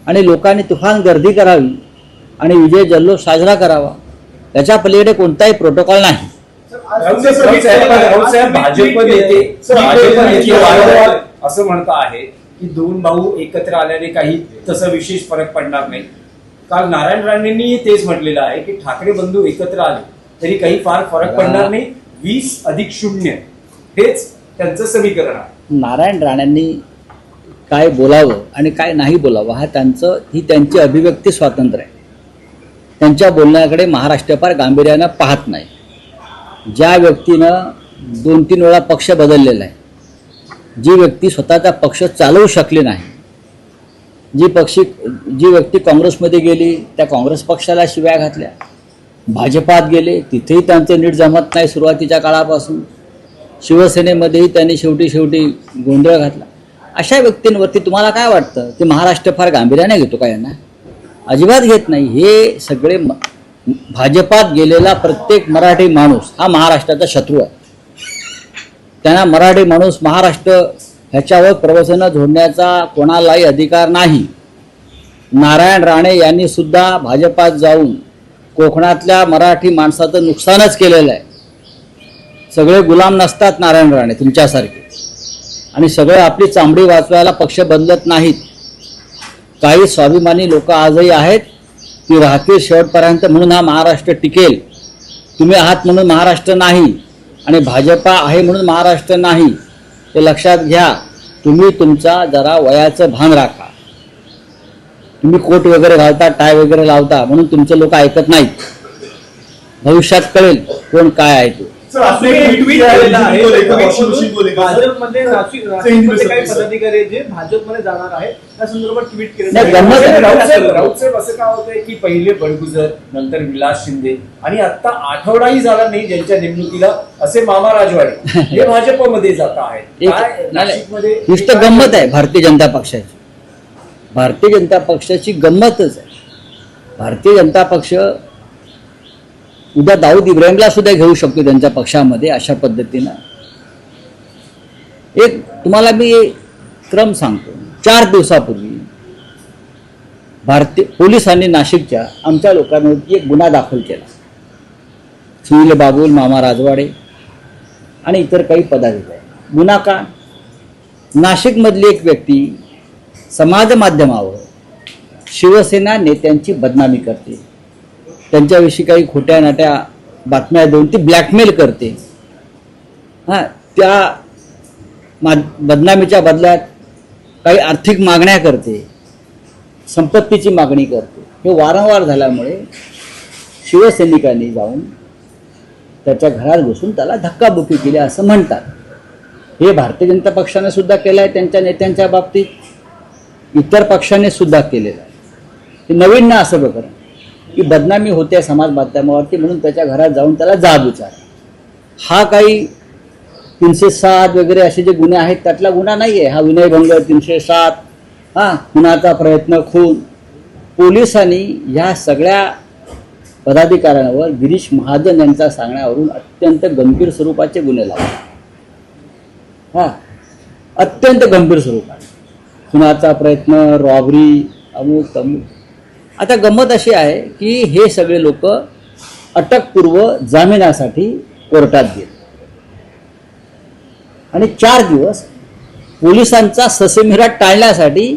आणि लोकांनी तुफान गर्दी करावी आणि विजय जल्लोष साजरा करावा, त्याच्या पलीकडे कोणताही प्रोटोकॉल नाही. भाजप नेते वारंवार असं म्हणता आहे की दोन भाऊ एकत्र आल्याने काही तसा विशेष फरक पडणार नाही. काल नारायण राणेंनी तेच म्हटलेलं आहे की ठाकरे बंधू एकत्र आले तरी काही फार फरक पडणार नाही. 20+0 हेच त्यांचं समीकरण आहे. नारायण राणेंनी काय बोलावं आणि काय नाही बोलावं ही त्यांची अभिव्यक्ती स्वातंत्र्य आहे. त्यांच्या बोलण्याकडे महाराष्ट्र फार गांभीर्यानं पाहत नाही. ज्या व्यक्तीनं 2-3 वेळा पक्ष बदललेला आहे, जी व्यक्ती स्वतःचा पक्ष चालवू शकली नाही, जी व्यक्ती काँग्रेसमध्ये गेली त्या काँग्रेस पक्षाला शिव्या घातल्या, भाजपात गेले तिथेही त्यांचं नीट जमत नाही सुरुवातीच्या काळापासून, शिवसेनेमध्येही त्यांनी शेवटी गोंधळ घातला. अशा व्यक्तींवरती तुम्हाला काय वाटतं की महाराष्ट्र फार गांभीर्याने घेतो का? यांना अजिबात घेत नाही. हे सगळे भाजपात गेलेला प्रत्येक मराठी माणूस हा महाराष्ट्राचा शत्रू आहे. त्यांना मराठी माणूस महाराष्ट्र ह्याच्यावर प्रवचनं झोडण्याचा कोणालाही अधिकार नाही. नारायण राणे यांनी सुद्धा भाजपात जाऊन कोकणातल्या मराठी माणसाचं नुकसानच केलेलं आहे. सगळे गुलाम नसतात नारायण राणे तुमच्यासारखे, आणि सगळे आपली चांबडी वाचवायला पक्ष बदलत नाहीत. काही स्वाभिमानी लोक आजही आहेत, ती राहतील शेवटपर्यंत, म्हणून हा महाराष्ट्र टिकेल. तुम्ही आहात म्हणून महाराष्ट्र नाही आणि भाजपा आहे म्हणून महाराष्ट्र नाही, हे लक्षात घ्या. तुम्ही तुमचा जरा वयाचं भान राखा. तुम्ही कोट वगैरे घालता, टाय वगैरे लावता म्हणून तुमचे लोक ऐकत नाहीत. भविष्यात कळेल कोण काय आहे ते. भाजपमध्ये काही पदाधिकारी जे भाजपमध्ये जाणार आहे त्या संदर्भात ट्विट केलं. राऊत साहेब असं काय होतंय की पहिले बडगुजर, नंतर विलास शिंदे आणि आता आठवडाही झाला नाही ज्यांच्या नेमणुकीला असे मामा राजवाडे हे भाजपमध्ये जात आहेत. नुसतं गंमत आहे भारतीय जनता पक्षाची. भारतीय जनता पक्षाची गंमतच आहे. भारतीय जनता पक्ष उद्या दाऊद इब्राहिमला सुद्धा घेऊ शकतो त्यांच्या पक्षामध्ये. अशा पद्धतीनं एक तुम्हाला मी क्रम सांगतो. 4 दिवसापूर्वी भारतीय पोलिसांनी नाशिकच्या आमच्या लोकांवरती एक गुन्हा दाखल केला. सुनील बाबुल, मामा राजवाडे आणि इतर काही पदाधिकारी. गुन्हा का? नाशिकमधली एक व्यक्ती समाज माध्यमावर शिवसेना नेत्यांची बदनामी करते, त्यांच्याविषयी काही खोट्या नाट्या बातम्या देऊन ती ब्लॅकमेल करते. त्या बदनामीच्या बदल्यात काही आर्थिक मागण्या करते, संपत्तीची मागणी करते. हे वारंवार झाल्यामुळे शिवसैनिकांनी जाऊन त्याच्या घरात बसून त्याला धक्काबुक्की केली असं म्हणतात. हे भारतीय जनता पक्षाने सुद्धा केलं आहे त्यांच्या नेत्यांच्या बाबतीत, इतर पक्षाने सुद्धा केलेलं आहे. हे नवीन ना असं बघा की बदनामी होते समाज माध्यमावरती म्हणून त्याच्या घरात जाऊन त्याला जाब विचार. हा काही 307 वगैरे असे जे गुन्हे आहेत त्यातला गुन्हा नाही आहे. हा विनयभंग, 307, खुनाचा प्रयत्न, खून. पोलिसांनी ह्या सगळ्या पदाधिकाऱ्यांवर गिरीश महाजन यांच्या सांगण्यावरून अत्यंत गंभीर स्वरूपाचे गुन्हे लावले. अत्यंत गंभीर स्वरूपाचे. खुनाचा प्रयत्न, रॉबरी, अमुक तमुक. आता गंमत अशी आहे की हे सगळे लोक अटकपूर्व जामिनासाठी कोर्टात गेले आणि 4 दिवस पोलिसांचा ससेमिरा टाळण्यासाठी